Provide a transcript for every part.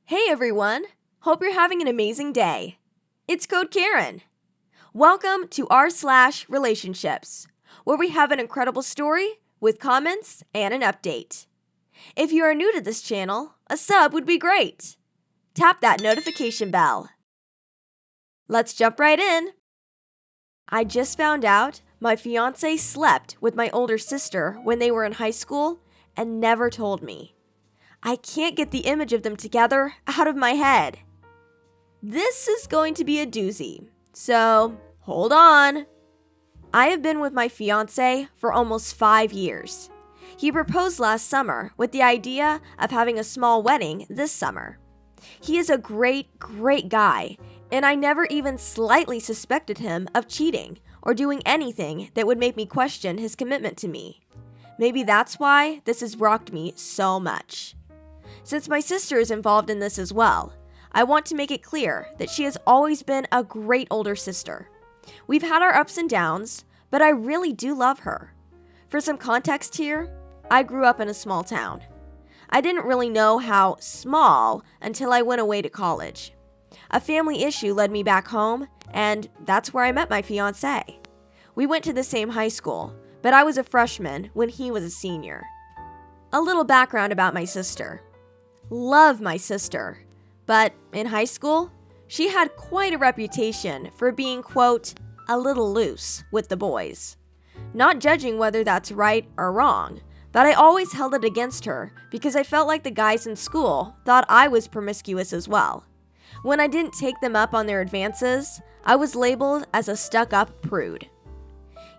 Hey everyone! Hope you're having an amazing day. It's Code Karen. Welcome to r/relationships, where we have an incredible story with comments and an update. If you are new to this channel, a sub would be great. Tap that notification bell. Let's jump right in. I just found out my fiancé slept with my older sister when they were in high school and never told me. I can't get the image of them together out of my head. This is going to be a doozy, so hold on. I have been with my fiancé for almost 5 years. He proposed last summer with the idea of having a small wedding this summer. He is a great guy, and I never even slightly suspected him of cheating or doing anything that would make me question his commitment to me. Maybe that's why this has rocked me so much. Since my sister is involved in this as well, I want to make it clear that she has always been a great older sister. We've had our ups and downs, but I really do love her. For some context here, I grew up in a small town. I didn't really know how small until I went away to college. A family issue led me back home, and that's where I met my fiancé. We went to the same high school, but I was a freshman when he was a senior. A little background about my sister. Love my sister, but in high school, she had quite a reputation for being, quote, a little loose with the boys. Not judging whether that's right or wrong, but I always held it against her because I felt like the guys in school thought I was promiscuous as well. When I didn't take them up on their advances, I was labeled as a stuck-up prude.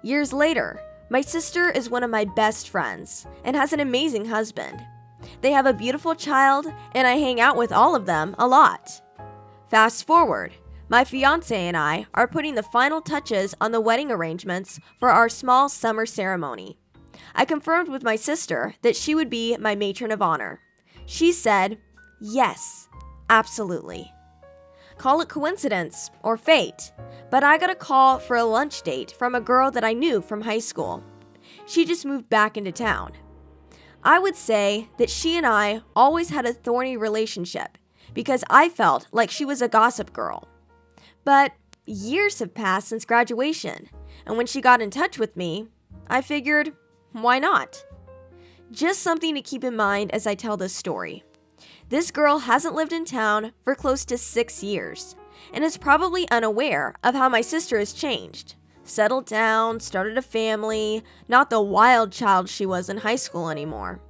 Years later, my sister is one of my best friends and has an amazing husband. They have a beautiful child, and I hang out with all of them a lot. Fast forward, my fiancé and I are putting the final touches on the wedding arrangements for our small summer ceremony. I confirmed with my sister that she would be my matron of honor. She said, yes, absolutely. Call it coincidence or fate, but I got a call for a lunch date from a girl that I knew from high school. She just moved back into town. I would say that she and I always had a thorny relationship because I felt like she was a gossip girl. But years have passed since graduation, and when she got in touch with me, I figured, why not? Just something to keep in mind as I tell this story. This girl hasn't lived in town for close to 6 years and is probably unaware of how my sister has changed. Settled down, started a family, not the wild child she was in high school anymore.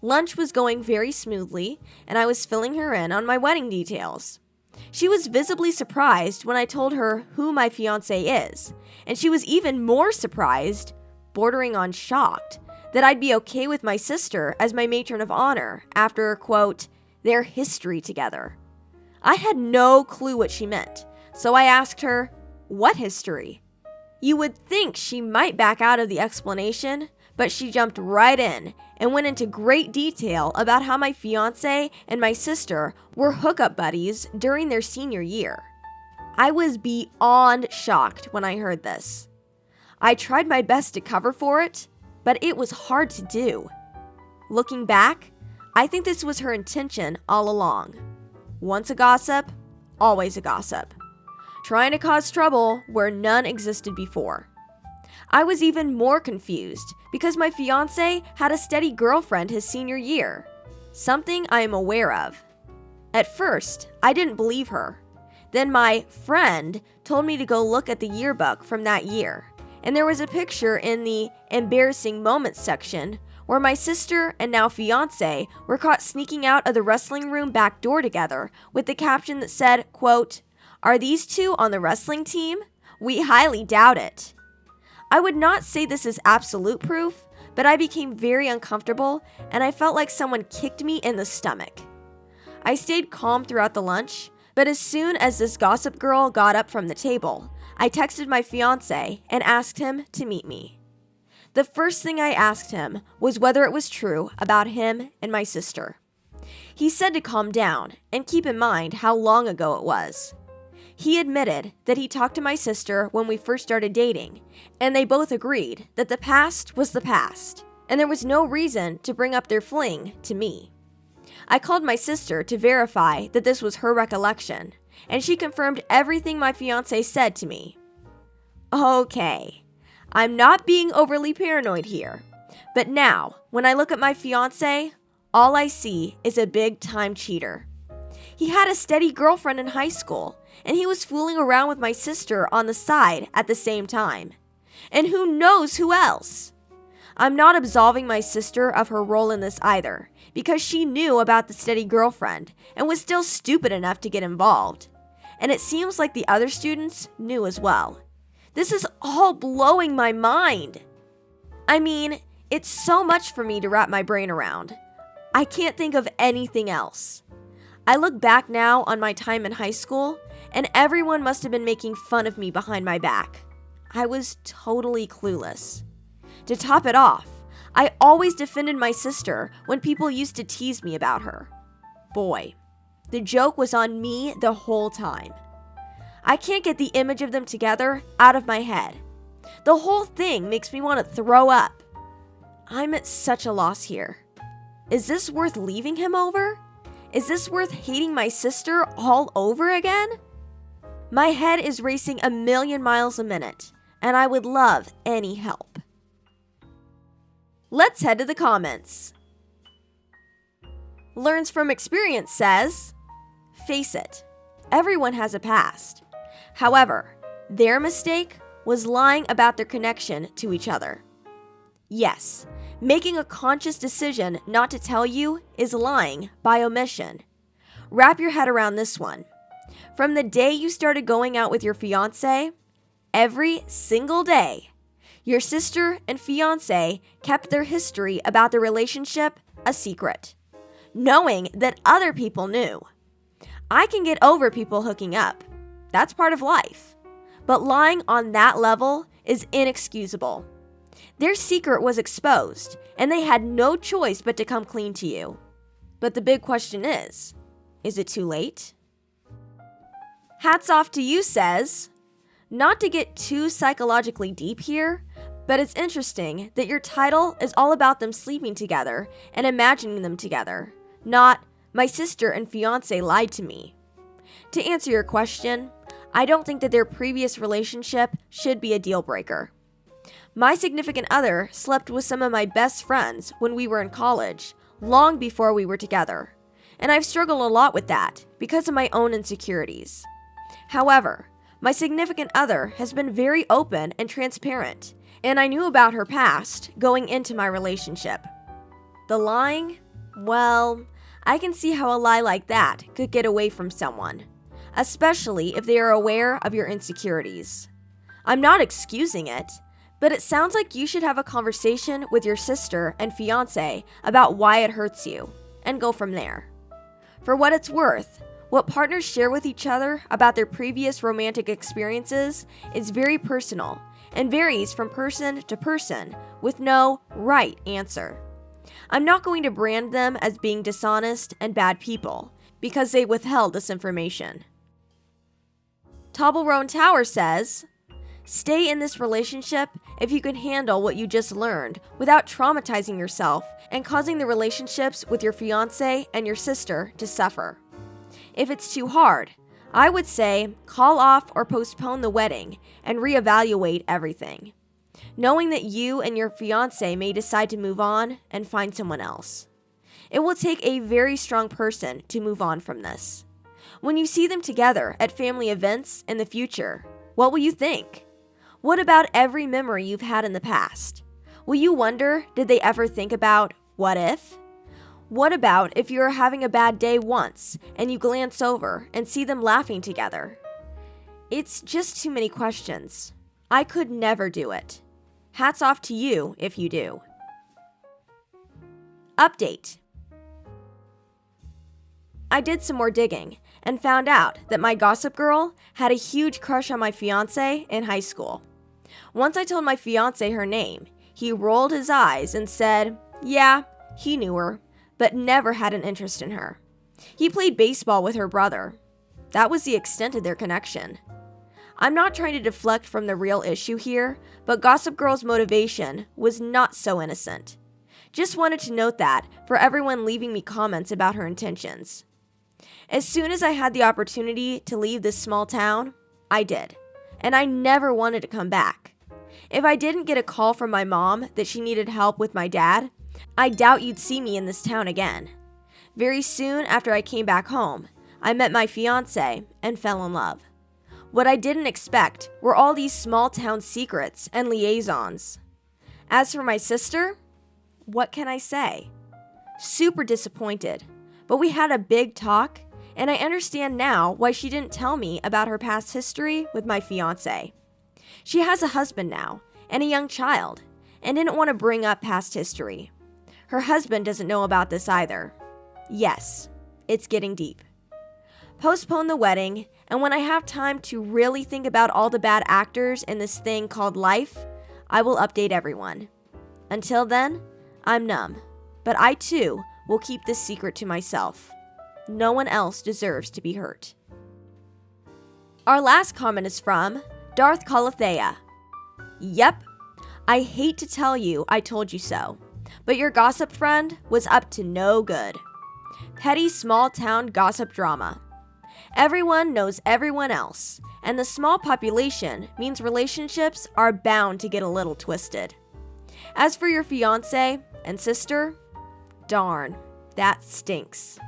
Lunch was going very smoothly, and I was filling her in on my wedding details. She was visibly surprised when I told her who my fiancé is, and she was even more surprised, bordering on shocked, that I'd be okay with my sister as my matron of honor after, quote, their history together. I had no clue what she meant, so I asked her, what history? You would think she might back out of the explanation, but she jumped right in and went into great detail about how my fiancé and my sister were hookup buddies during their senior year. I was beyond shocked when I heard this. I tried my best to cover for it, but it was hard to do. Looking back, I think this was her intention all along. Once a gossip, always a gossip. Trying to cause trouble where none existed before. I was even more confused because my fiancé had a steady girlfriend his senior year, something I am aware of. At first, I didn't believe her. Then my friend told me to go look at the yearbook from that year, and there was a picture in the embarrassing moments section where my sister and now fiancé were caught sneaking out of the wrestling room back door together with the caption that said, quote, are these two on the wrestling team? We highly doubt it. I would not say this is absolute proof, but I became very uncomfortable and I felt like someone kicked me in the stomach. I stayed calm throughout the lunch, but as soon as this gossip girl got up from the table, I texted my fiancé and asked him to meet me. The first thing I asked him was whether it was true about him and my sister. He said to calm down and keep in mind how long ago it was. He admitted that he talked to my sister when we first started dating, and they both agreed that the past was the past, and there was no reason to bring up their fling to me. I called my sister to verify that this was her recollection, and she confirmed everything my fiancé said to me. Okay, I'm not being overly paranoid here, but now, when I look at my fiancé, all I see is a big-time cheater. He had a steady girlfriend in high school, and he was fooling around with my sister on the side at the same time. And who knows who else? I'm not absolving my sister of her role in this either, because she knew about the steady girlfriend and was still stupid enough to get involved. And it seems like the other students knew as well. This is all blowing my mind. I mean, it's so much for me to wrap my brain around. I can't think of anything else. I look back now on my time in high school, and everyone must have been making fun of me behind my back. I was totally clueless. To top it off, I always defended my sister when people used to tease me about her. Boy, the joke was on me the whole time. I can't get the image of them together out of my head. The whole thing makes me want to throw up. I'm at such a loss here. Is this worth leaving him over? Is this worth hating my sister all over again? My head is racing 1,000,000 miles a minute, and I would love any help. Let's head to the comments. Learns from Experience says, face it, everyone has a past. However, their mistake was lying about their connection to each other. Yes, making a conscious decision not to tell you is lying by omission. Wrap your head around this one. From the day you started going out with your fiancé, every single day, your sister and fiancé kept their history about the relationship a secret, knowing that other people knew. I can get over people hooking up. That's part of life. But lying on that level is inexcusable. Their secret was exposed, and they had no choice but to come clean to you. But the big question is it too late? Hats Off to You says, not to get too psychologically deep here, but it's interesting that your title is all about them sleeping together and imagining them together, not, my sister and fiancé lied to me. To answer your question, I don't think that their previous relationship should be a deal breaker. My significant other slept with some of my best friends when we were in college, long before we were together, and I've struggled a lot with that because of my own insecurities. However, my significant other has been very open and transparent, and I knew about her past going into my relationship. The lying? Well, I can see how a lie like that could get away from someone, especially if they are aware of your insecurities. I'm not excusing it, but it sounds like you should have a conversation with your sister and fiancé about why it hurts you, and go from there. For what it's worth, what partners share with each other about their previous romantic experiences is very personal and varies from person to person with no right answer. I'm not going to brand them as being dishonest and bad people because they withheld this information. Toblerone Tower says, stay in this relationship if you can handle what you just learned without traumatizing yourself and causing the relationships with your fiancé and your sister to suffer. If it's too hard, I would say call off or postpone the wedding and reevaluate everything, knowing that you and your fiancé may decide to move on and find someone else. It will take a very strong person to move on from this. When you see them together at family events in the future, what will you think? What about every memory you've had in the past? Will you wonder, did they ever think about, what if? What about if you're having a bad day once and you glance over and see them laughing together? It's just too many questions. I could never do it. Hats off to you if you do. Update. I did some more digging and found out that my gossip girl had a huge crush on my fiancé in high school. Once I told my fiancé her name, he rolled his eyes and said, yeah, he knew her, but never had an interest in her. He played baseball with her brother. That was the extent of their connection. I'm not trying to deflect from the real issue here, but Gossip Girl's motivation was not so innocent. Just wanted to note that for everyone leaving me comments about her intentions. As soon as I had the opportunity to leave this small town, I did, and I never wanted to come back. If I didn't get a call from my mom that she needed help with my dad, I doubt you'd see me in this town again. Very soon after I came back home, I met my fiancé and fell in love. What I didn't expect were all these small town secrets and liaisons. As for my sister, what can I say? Super disappointed, but we had a big talk, and I understand now why she didn't tell me about her past history with my fiancé. She has a husband now and a young child, and didn't want to bring up past history. Her husband doesn't know about this either. Yes, it's getting deep. Postpone the wedding, and when I have time to really think about all the bad actors in this thing called life, I will update everyone. Until then, I'm numb, but I too will keep this secret to myself. No one else deserves to be hurt. Our last comment is from Darth Calathea. Yep, I hate to tell you I told you so, but your gossip friend was up to no good. Petty small town gossip drama. Everyone knows everyone else, and the small population means relationships are bound to get a little twisted. As for your fiancé and sister, darn, that stinks.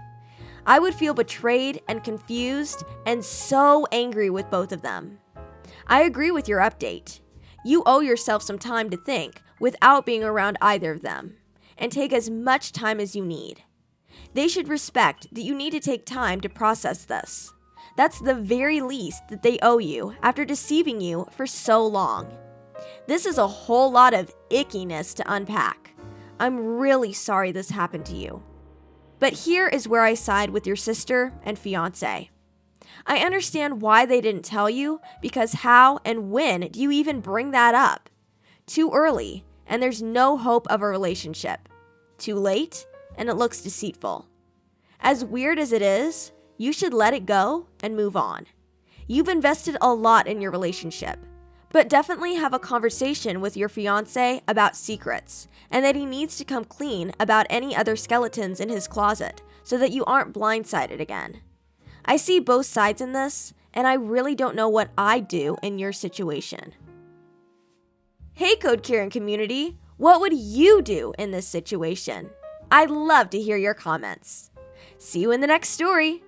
I would feel betrayed and confused and so angry with both of them. I agree with your update. You owe yourself some time to think without being around either of them, and take as much time as you need. They should respect that you need to take time to process this. That's the very least that they owe you after deceiving you for so long. This is a whole lot of ickiness to unpack. I'm really sorry this happened to you. But here is where I side with your sister and fiancé. I understand why they didn't tell you, because how and when do you even bring that up? Too early, and there's no hope of a relationship. Too late, and it looks deceitful. As weird as it is, you should let it go and move on. You've invested a lot in your relationship, but definitely have a conversation with your fiancé about secrets, and that he needs to come clean about any other skeletons in his closet so that you aren't blindsided again. I see both sides in this, and I really don't know what I'd do in your situation. Hey Code Karen community, what would you do in this situation? I'd love to hear your comments. See you in the next story.